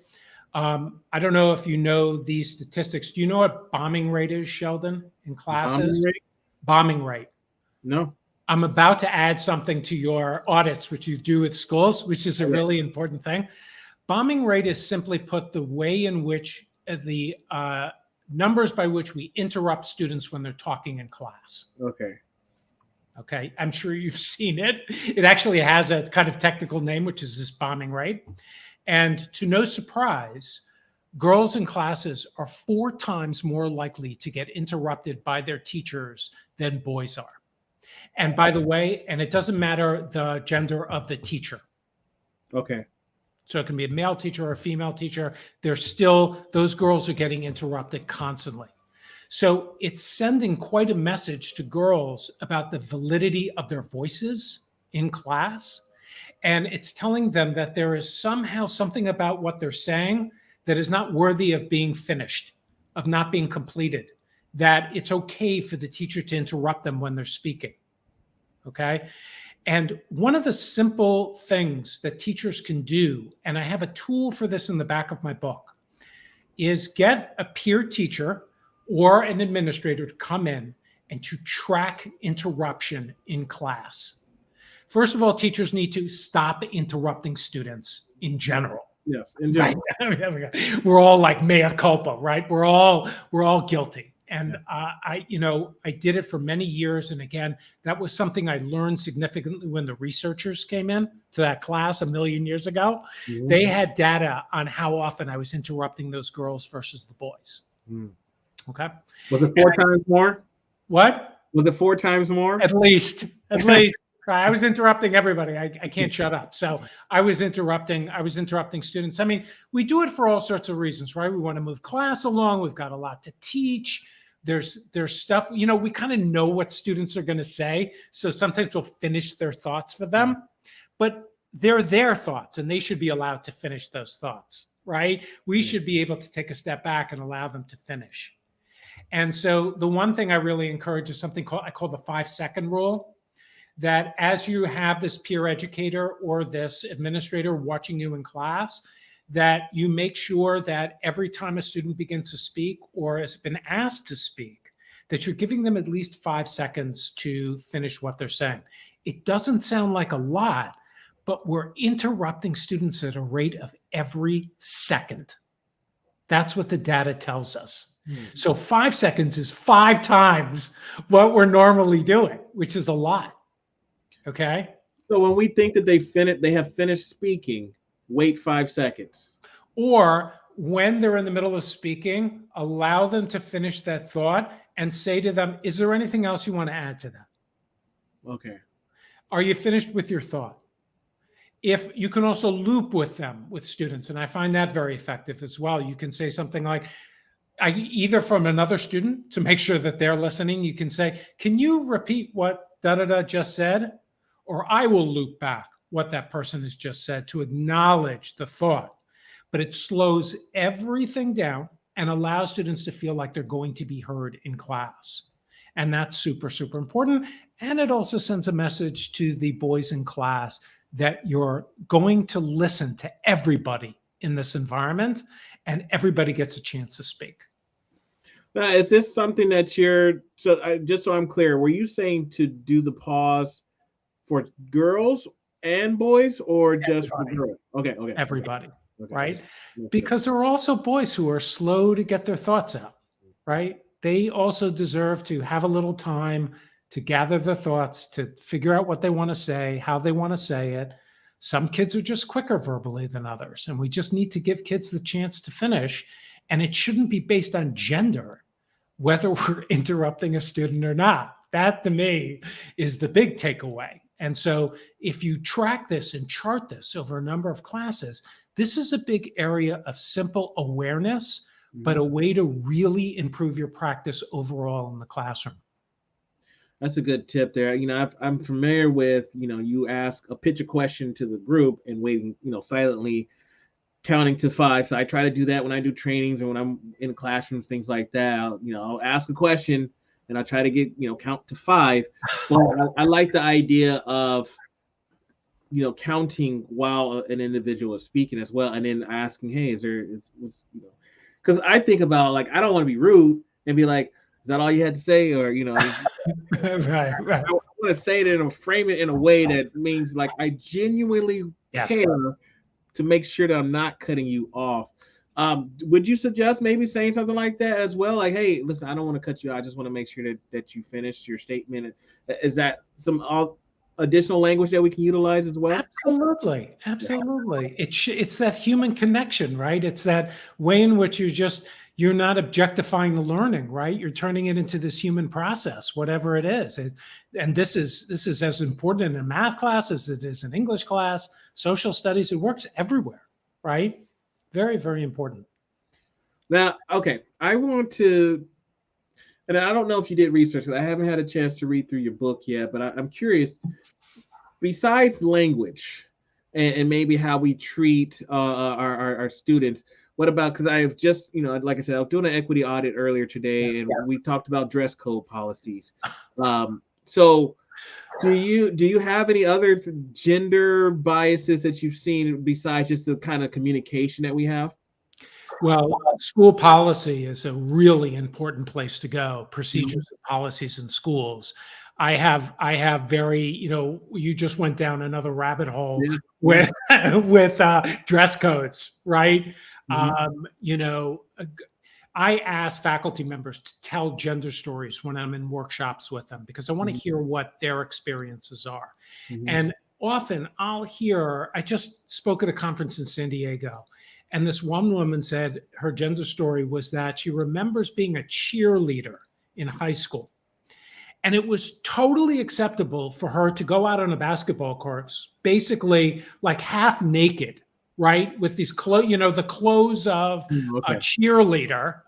[SPEAKER 2] I don't know if you know these statistics. Do you know what bombing rate is, Sheldon, in classes? Bombing rate.
[SPEAKER 1] No.
[SPEAKER 2] I'm about to add something to your audits, which you do with schools, which is a really important thing. Bombing rate is simply put the way in which the numbers by which we interrupt students when they're talking in class. Okay. I'm sure you've seen it. It actually has a kind of technical name, which is this bombing rate. And to no surprise, girls in classes are 4 times more likely to get interrupted by their teachers than boys are. And by the way, and it doesn't matter the gender of the teacher.
[SPEAKER 1] Okay.
[SPEAKER 2] So it can be a male teacher or a female teacher. Those girls are getting interrupted constantly. So it's sending quite a message to girls about the validity of their voices in class. And it's telling them that there is somehow something about what they're saying that is not worthy of being finished, of not being completed, that it's okay for the teacher to interrupt them when they're speaking. Okay. And one of the simple things that teachers can do, and I have a tool for this in the back of my book, is get a peer teacher or an administrator to come in and to track interruption in class. First of all, teachers need to stop interrupting students in general.
[SPEAKER 1] Yes, in general.
[SPEAKER 2] Right? We're all like mea culpa, right? We're all guilty. And I did it for many years. And again, that was something I learned significantly when the researchers came in to that class a million years ago. Mm-hmm. They had data on how often I was interrupting those girls versus the boys. Mm. Okay.
[SPEAKER 1] Was it 4 times more?
[SPEAKER 2] What?
[SPEAKER 1] Was it 4 times more?
[SPEAKER 2] At least. I was interrupting everybody. I can't shut up. So I was interrupting students. I mean, we do it for all sorts of reasons, right? We want to move class along. We've got a lot to teach. There's stuff, we kind of know what students are going to say. So sometimes we'll finish their thoughts for them, but they're their thoughts and they should be allowed to finish those thoughts, right? We should be able to take a step back and allow them to finish. And so the one thing I really encourage is something I call the 5-second rule. that as you have this peer educator or this administrator watching you in class, that you make sure that every time a student begins to speak or has been asked to speak, that you're giving them at least 5 seconds to finish what they're saying. It doesn't sound like a lot, but we're interrupting students at a rate of every second. That's what the data tells us. So 5 seconds is 5 times what we're normally doing, which is a lot. Okay.
[SPEAKER 1] So when we think that they have finished speaking, wait 5 seconds.
[SPEAKER 2] Or when they're in the middle of speaking, allow them to finish that thought and say to them, is there anything else you want to add to that?
[SPEAKER 1] Okay.
[SPEAKER 2] Are you finished with your thought? If you can also loop with them, with students, and I find that very effective as well. You can say something like, either from another student to make sure that they're listening, you can say, can you repeat what da-da-da just said? Or I will loop back what that person has just said to acknowledge the thought. But it slows everything down and allows students to feel like they're going to be heard in class. And that's super, super important. And it also sends a message to the boys in class that you're going to listen to everybody in this environment and everybody gets a chance to speak.
[SPEAKER 1] Now, is this something that just so I'm clear, were you saying to do the pause for girls and boys or just for girls? Okay.
[SPEAKER 2] Everybody,
[SPEAKER 1] okay.
[SPEAKER 2] Right? Because there are also boys who are slow to get their thoughts out, right? They also deserve to have a little time to gather their thoughts, to figure out what they want to say, how they want to say it. Some kids are just quicker verbally than others, and we just need to give kids the chance to finish. And it shouldn't be based on gender, whether we're interrupting a student or not. That, to me, is the big takeaway. And so if you track this and chart this over a number of classes, this is a big area of simple awareness, but a way to really improve your practice overall in the classroom.
[SPEAKER 1] That's a good tip there. I'm familiar with, you pitch a question to the group and waiting, silently counting to 5. So I try to do that when I do trainings and when I'm in classrooms, things like that. I'll ask a question and I try to get, count to 5. But I like the idea of, counting while an individual is speaking as well. And then asking, hey, because I think about, like, I don't want to be rude and be like, is that all you had to say? Or,
[SPEAKER 2] right.
[SPEAKER 1] I want to say it and frame it in a way that means, like, I genuinely care to make sure that I'm not cutting you off. Would you suggest maybe saying something like that as well? Like, hey, listen, I don't want to cut you out. I just want to make sure that you finished your statement. Is that some additional language that we can utilize as well?
[SPEAKER 2] Absolutely. It's that human connection, right? It's that way in which you're not objectifying the learning, right? You're turning it into this human process, whatever it is. And this is as important in a math class as it is in English class, social studies. It works everywhere, right? Very, very important.
[SPEAKER 1] Now, okay, I want to, and I don't know if you did research, I haven't had a chance to read through your book yet, but I'm curious, besides language and maybe how we treat our students, what about, because I have just, like I said, I was doing an equity audit earlier today, and we talked about dress code policies. So do you have any other gender biases that you've seen besides just the kind of communication that we have?
[SPEAKER 2] Well, school policy is a really important place to go. Procedures and policies in schools. I have very, you just went down another rabbit hole with dress codes, right? I ask faculty members to tell gender stories when I'm in workshops with them because I want to hear what their experiences are. And often I just spoke at a conference in San Diego, and this one woman said her gender story was that she remembers being a cheerleader in high school. And it was totally acceptable for her to go out on a basketball court, basically like half naked, right? With these clothes, the clothes of a cheerleader,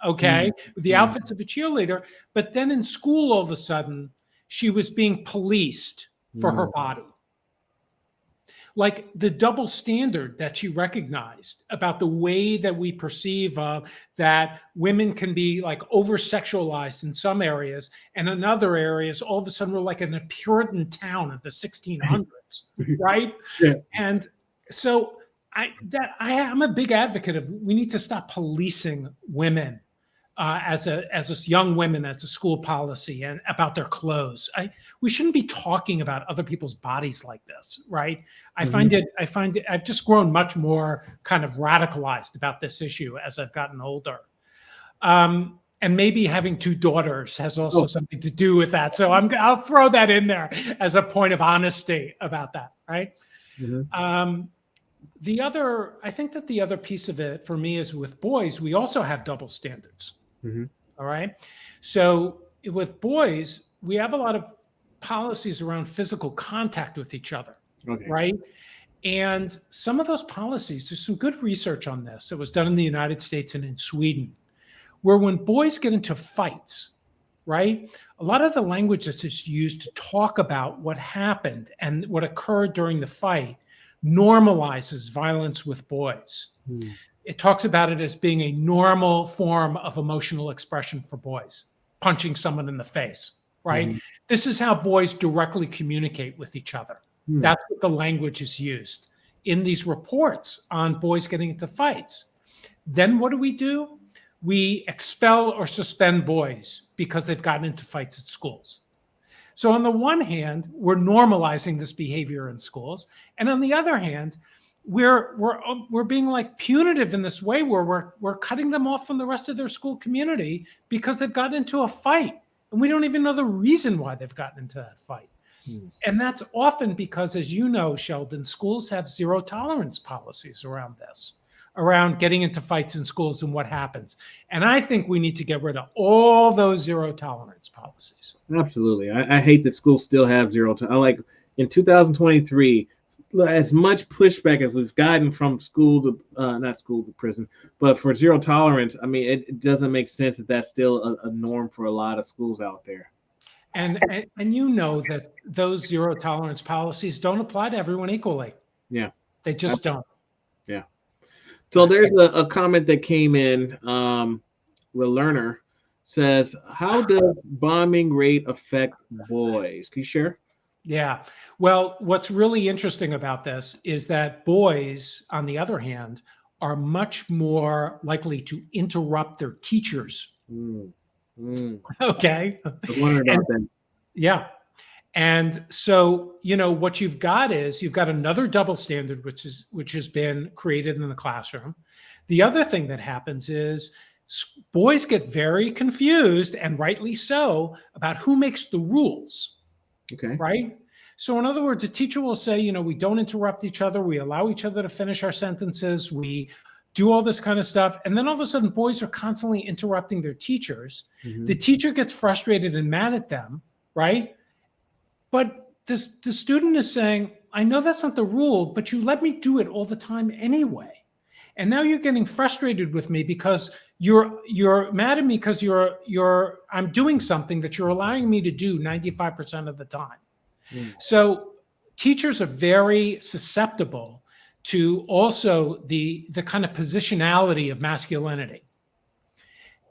[SPEAKER 2] the outfits of a cheerleader. But then in school, all of a sudden, she was being policed for her body. like the double standard that she recognized about the way that we perceive that women can be like over sexualized in some areas, and in other areas, all of a sudden we're like in a Puritan town of the 1600s, right?
[SPEAKER 1] Yeah.
[SPEAKER 2] And so I'm a big advocate of we need to stop policing women as young women as a school policy and about their clothes. We shouldn't be talking about other people's bodies like this, right? I find it I've just grown much more kind of radicalized about this issue as I've gotten older. And maybe having two daughters has also something to do with that. So I'll throw that in there as a point of honesty about that, right? I think that the other piece of it for me is with boys, we also have double standards. All right. So with boys, we have a lot of policies around physical contact with each other. Right. And some of those policies, there's some good research on this. It was done in the United States and in Sweden, where when boys get into fights, right, a lot of the language that's just used to talk about what happened and what occurred during the fight normalizes violence with boys. It talks about it as being a normal form of emotional expression for boys, punching someone in the face, right? This is how boys directly communicate with each other. That's what the language is used in these reports on boys getting into fights. Then what do? We expel or suspend boys because they've gotten into fights at schools. So on the one hand, we're normalizing this behavior in schools. And on the other hand, we're being like punitive in this way where we're cutting them off from the rest of their school community because they've gotten into a fight. And we don't even know the reason why they've gotten into that fight. And that's often because, as you know, Sheldon, schools have zero tolerance policies around this, around getting into fights in schools and what happens. And I think we need to get rid of all those zero tolerance policies.
[SPEAKER 1] Absolutely. I hate that schools still have zero tolerance. Like in 2023, as much pushback as we've gotten from school to not school to prison, but for zero tolerance, I mean, it doesn't make sense that that's still a norm for a lot of schools out there.
[SPEAKER 2] And you know that those zero tolerance policies don't apply to everyone equally.
[SPEAKER 1] Yeah,
[SPEAKER 2] they just don't.
[SPEAKER 1] Yeah. So there's a comment that came in. The learner says, "How does bombing rate affect boys?" Can you share?
[SPEAKER 2] Yeah. Well, what's really interesting about this is that boys, on the other hand, are much more likely to interrupt their teachers. Okay.
[SPEAKER 1] I wondered about that.
[SPEAKER 2] Yeah. And so, what you've got is you've got another double standard, which has been created in the classroom. The other thing that happens is boys get very confused, and rightly so, about who makes the rules.
[SPEAKER 1] Okay.
[SPEAKER 2] Right. So in other words, a teacher will say, we don't interrupt each other. We allow each other to finish our sentences. We do all this kind of stuff. And then all of a sudden, boys are constantly interrupting their teachers. The teacher gets frustrated and mad at them. Right. But the student is saying, I know that's not the rule, but you let me do it all the time anyway. And now you're getting frustrated with me because you're mad at me because I'm doing something that you're allowing me to do 95% of the time. So teachers are very susceptible to also the kind of positionality of masculinity.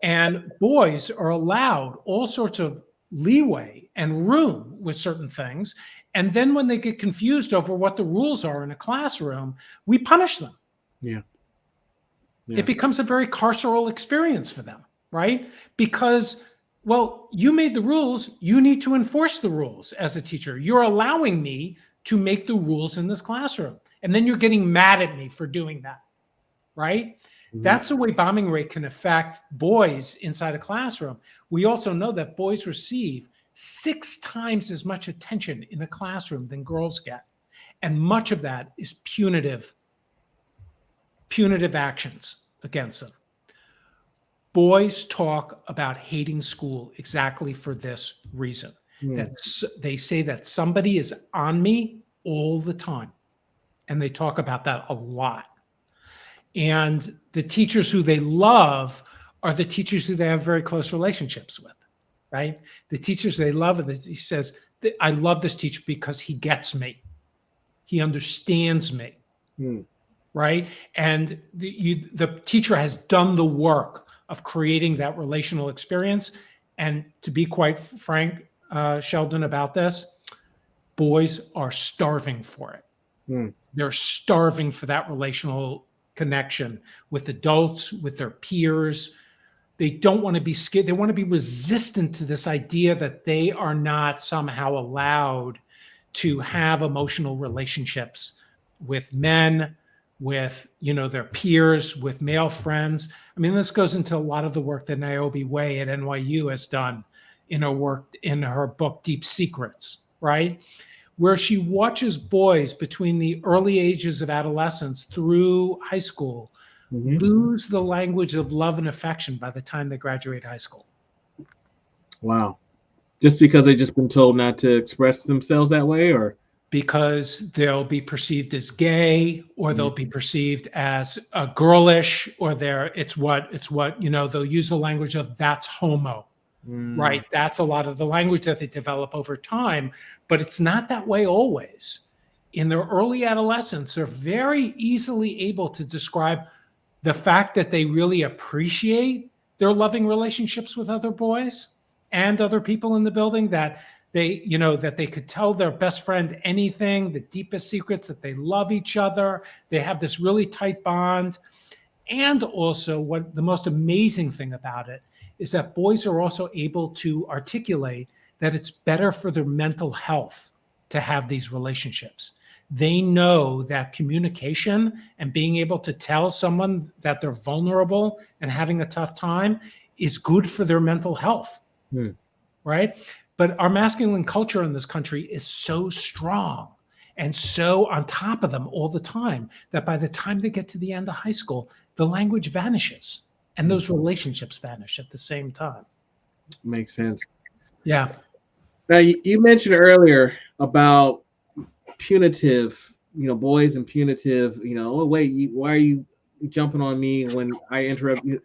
[SPEAKER 2] And boys are allowed all sorts of leeway and room with certain things. And then when they get confused over what the rules are in a classroom, we punish them.
[SPEAKER 1] Yeah.
[SPEAKER 2] It becomes a very carceral experience for them, right? Because, well, you made the rules. You need to enforce the rules as a teacher. You're allowing me to make the rules in this classroom. And then you're getting mad at me for doing that, right? That's the way bombing rate can affect boys inside a classroom. We also know that boys receive 6 times as much attention in a classroom than girls get. And much of that is punitive actions against them. Boys talk about hating school exactly for this reason. They say that somebody is on me all the time. And they talk about that a lot. And the teachers who they love are the teachers who they have very close relationships with, right? The teachers they love, he says, I love this teacher because he gets me. He understands me.
[SPEAKER 1] Hmm.
[SPEAKER 2] Right? And the teacher has done the work of creating that relational experience. And to be quite frank, Sheldon, about this, boys are starving for it.
[SPEAKER 1] Hmm.
[SPEAKER 2] They're starving for that relational connection with adults, with their peers. They don't want to be scared. They want to be resistant to this idea that they are not somehow allowed to have emotional relationships with men, with their peers, with male friends. I mean, this goes into a lot of the work that Niobe Way at NYU has done in her work in her book Deep Secrets, right? Where she watches boys between the early ages of adolescence through high school lose the language of love and affection by the time they graduate high school.
[SPEAKER 1] Wow. Just because they've just been told not to express themselves that way, or
[SPEAKER 2] because they'll be perceived as gay, or they'll be perceived as girlish, or it's what they'll use the language of that's homo. Right. That's a lot of the language that they develop over time, but it's not that way always. In their early adolescence, they're very easily able to describe the fact that they really appreciate their loving relationships with other boys and other people in the building, that they could tell their best friend anything, the deepest secrets, that they love each other. They have this really tight bond. And also, what the most amazing thing about it is that boys are also able to articulate that it's better for their mental health to have these relationships. They know that communication and being able to tell someone that they're vulnerable and having a tough time is good for their mental health, right? But our masculine culture in this country is so strong and so on top of them all the time that by the time they get to the end of high school, the language vanishes and those relationships vanish at the same time.
[SPEAKER 1] Makes sense.
[SPEAKER 2] Yeah.
[SPEAKER 1] Now, you mentioned earlier about punitive, boys and punitive, oh, wait, why are you jumping on me when I interrupt you?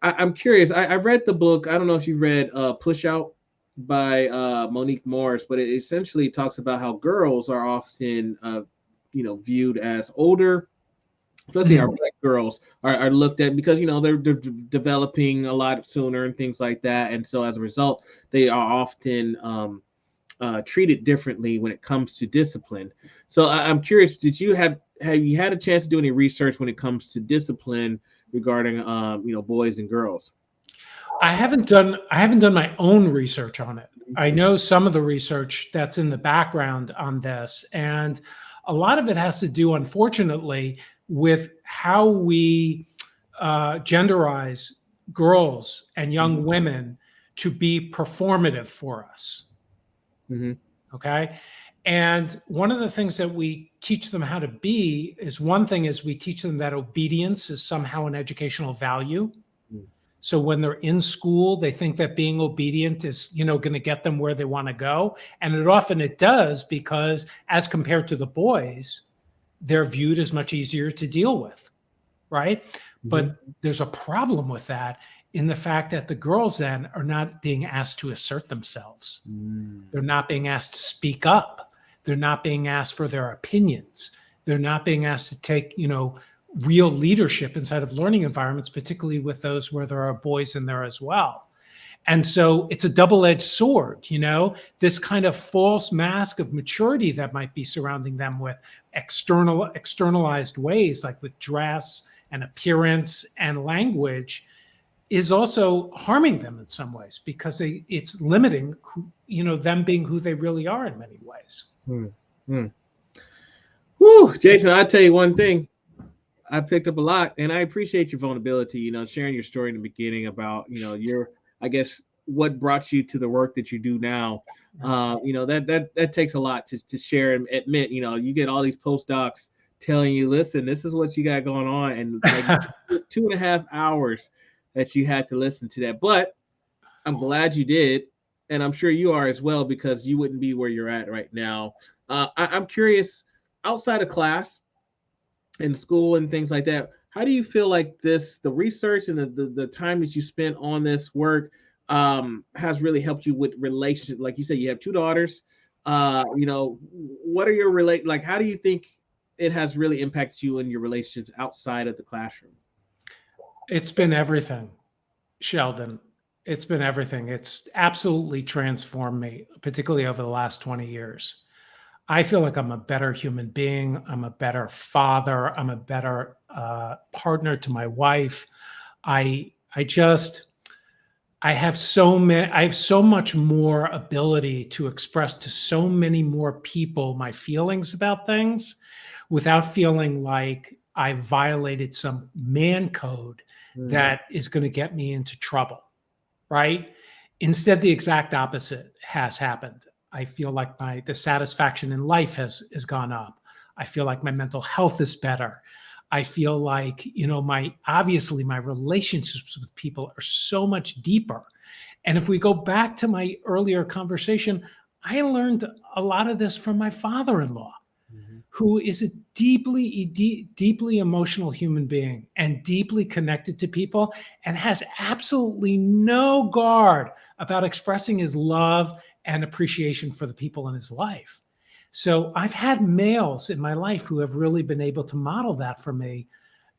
[SPEAKER 1] I'm curious. I read the book. I don't know if you read Push Out by Monique Morris, but it essentially talks about how girls are often, viewed as older, especially our black girls are looked at because they're developing a lot sooner and things like that, and so as a result they are often treated differently when it comes to discipline. So I'm curious, have you had a chance to do any research when it comes to discipline regarding boys and girls?
[SPEAKER 2] I haven't done my own research on it. I know some of the research that's in the background on this, and a lot of it has to do, unfortunately, with how we genderize girls and young women to be performative for us. Okay. And one of the things that we teach them how to be is, one thing is we teach them that obedience is somehow an educational value. So when they're in school, they think that being obedient is, going to get them where they want to go. And it does, because as compared to the boys, they're viewed as much easier to deal with, right? But there's a problem with that in the fact that the girls then are not being asked to assert themselves. They're not being asked to speak up. They're not being asked for their opinions. They're not being asked to take, real leadership inside of learning environments, particularly with those where there are boys in there as well. And so it's a double-edged sword, this kind of false mask of maturity that might be surrounding them with externalized ways, like with dress and appearance and language, is also harming them in some ways, because it's limiting them being who they really are in many ways.
[SPEAKER 1] Whew, Jason, I'll tell you one thing. I picked up a lot, and I appreciate your vulnerability, sharing your story in the beginning about, I guess, what brought you to the work that you do now. That takes a lot to share and admit. You get all these postdocs telling you, listen, this is what you got going on, and like 2.5 hours that you had to listen to that. But I'm glad you did, and I'm sure you are as well, because you wouldn't be where you're at right now. I'm curious, outside of class, in school and things like that, how do you feel like the research and the time that you spent on this work has really helped you with relationships? Like you said, you have 2 daughters. What are your like, how do you think it has really impacted you in your relationships outside of the classroom?
[SPEAKER 2] It's been everything, Sheldon. It's been everything. It's absolutely transformed me, particularly over the last 20 years. I feel like I'm a better human being. I'm a better father. I'm a better partner to my wife. I just I have so much more ability to express to so many more people my feelings about things without feeling like I violated some man code that is going to get me into trouble, right? Instead, the exact opposite has happened. I feel like the satisfaction in life has gone up. I feel like my mental health is better. I feel like, obviously my relationships with people are so much deeper. And if we go back to my earlier conversation, I learned a lot of this from my father-in-law, who is a deeply emotional human being and deeply connected to people and has absolutely no guard about expressing his love and appreciation for the people in his life. So I've had males in my life who have really been able to model that for me,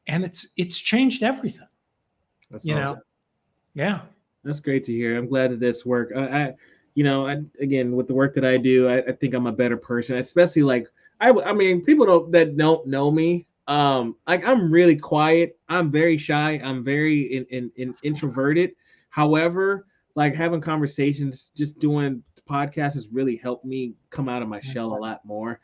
[SPEAKER 2] and it's changed everything.
[SPEAKER 1] That's awesome.
[SPEAKER 2] Yeah.
[SPEAKER 1] That's great to hear. I'm glad that this work. Again, with the work that I do, I think I'm a better person, especially like I mean, people don't know me. Like I'm really quiet. I'm very shy. I'm very in introverted. However, like having conversations, just doing podcasts has really helped me come out of my shell a lot more.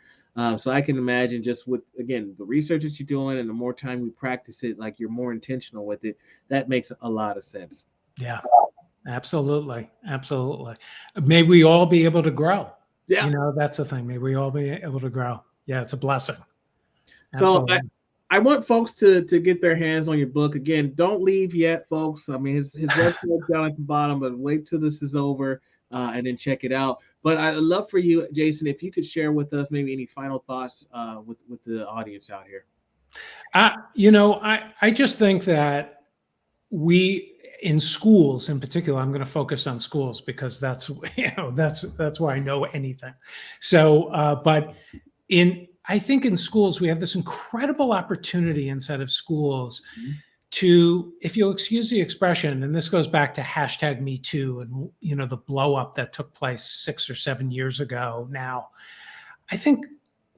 [SPEAKER 1] So I can imagine just with again the research that you're doing and the more time we practice it, like you're more intentional with it. That makes a lot of sense.
[SPEAKER 2] Yeah. Absolutely. Absolutely. May we all be able to grow.
[SPEAKER 1] Yeah.
[SPEAKER 2] That's the thing. May we all be able to grow. Yeah, it's a blessing.
[SPEAKER 1] So I want folks to get their hands on your book. Again, don't leave yet, folks. I mean, his website's down at the bottom, but wait till this is over and then check it out. But I'd love for you, Jason, if you could share with us maybe any final thoughts with the audience out here.
[SPEAKER 2] I just think that we in schools in particular, I'm going to focus on schools because that's where I know anything. So but I think in schools we have this incredible opportunity inside of schools to, if you'll excuse the expression, and this goes back to hashtag Me Too and the blow up that took place 6 or 7 years ago now. I think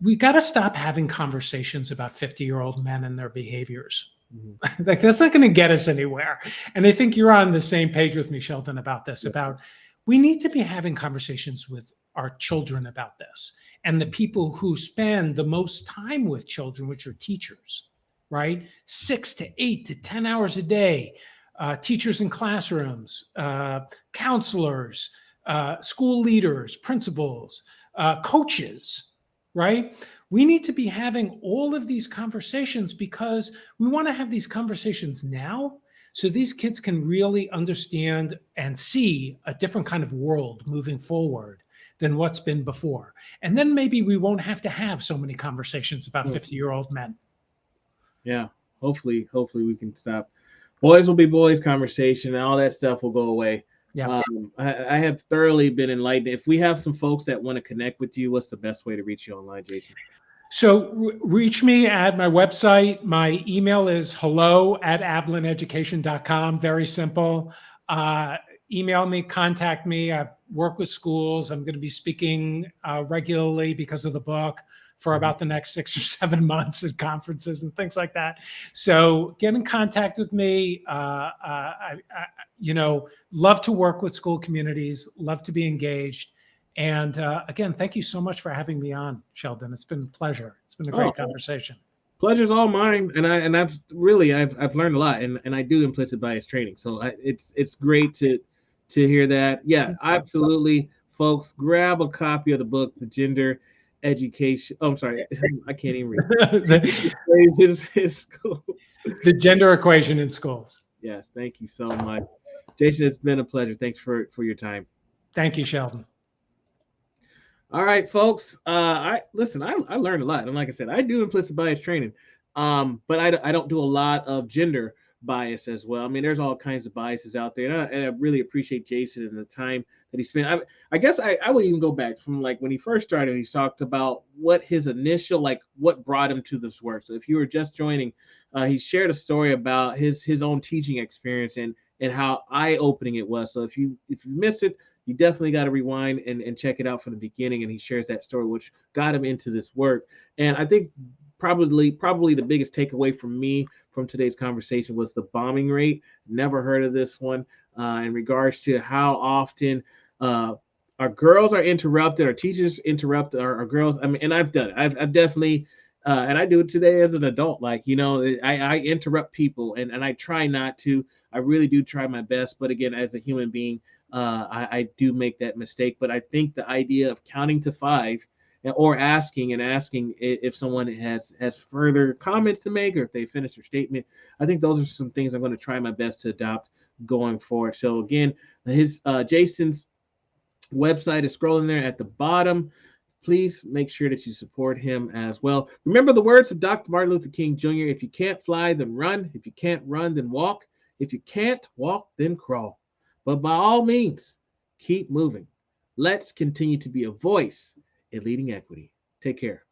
[SPEAKER 2] we got to stop having conversations about 50-year-old men and their behaviors. Like that's not going to get us anywhere. And I think you're on the same page with me, Sheldon, about this, about we need to be having conversations with our children about this. And the people who spend the most time with children, which are teachers, right? 6 to 8 to 10 hours a day, teachers in classrooms, counselors, school leaders, principals, coaches, right? We need to be having all of these conversations because we want to have these conversations now so these kids can really understand and see a different kind of world moving forward than what's been before. And then maybe we won't have to have so many conversations about 50-year-old men.
[SPEAKER 1] Yeah, hopefully we can stop. Boys will be boys conversation and all that stuff will go away.
[SPEAKER 2] Yeah.
[SPEAKER 1] I have thoroughly been enlightened. If we have some folks that want to connect with you, what's the best way to reach you online, Jason?
[SPEAKER 2] So reach me at my website. My email is hello@ablineducation.com. Very simple. Email me, contact me. I work with schools. I'm going to be speaking regularly because of the book for about the next 6 or 7 months at conferences and things like that. So get in contact with me. I love to work with school communities, love to be engaged. And again, thank you so much for having me on, Sheldon. It's been a pleasure. It's been a great conversation.
[SPEAKER 1] Pleasure's all mine, and I've learned a lot, and I do implicit bias training, so it's great to hear that. Yeah, absolutely, folks. Grab a copy of the book, The Gender Education. Oh, I'm sorry, I can't even read.
[SPEAKER 2] The Gender Equation in Schools.
[SPEAKER 1] Yes, thank you so much, Jason. It's been a pleasure. Thanks for your time.
[SPEAKER 2] Thank you, Sheldon.
[SPEAKER 1] All right, folks. I learned a lot, and like I said, I do implicit bias training, but I don't do a lot of gender. bias as well. I mean, there's all kinds of biases out there, and I really appreciate Jason and the time that he spent. I guess I would even go back from like when he first started. He talked about what his initial, like what brought him to this work. So if you were just joining, he shared a story about his own teaching experience and how eye opening it was. So if you missed it, you definitely got to rewind and check it out from the beginning. And he shares that story, which got him into this work. And I think probably the biggest takeaway from me from today's conversation was the bombing rate. Never heard of this one in regards to how often our girls are interrupted, our teachers interrupt our girls. I mean, and I've done it. I've definitely, and I do it today as an adult. Like, you know, I interrupt people and I try not to. I really do try my best. But again, as a human being, I do make that mistake. But I think the idea of counting to five or asking if someone has further comments to make or if they finish their statement, I think those are some things I'm going to try my best to adopt going forward. So again, his Jason's website is scrolling there at the bottom. Please make sure that you support him as well. Remember the words of Dr. Martin Luther King Jr. If you can't fly, then run. If you can't run, then walk. If you can't walk, then crawl. But by all means, keep moving. Let's continue to be a voice in leading equity. Take care.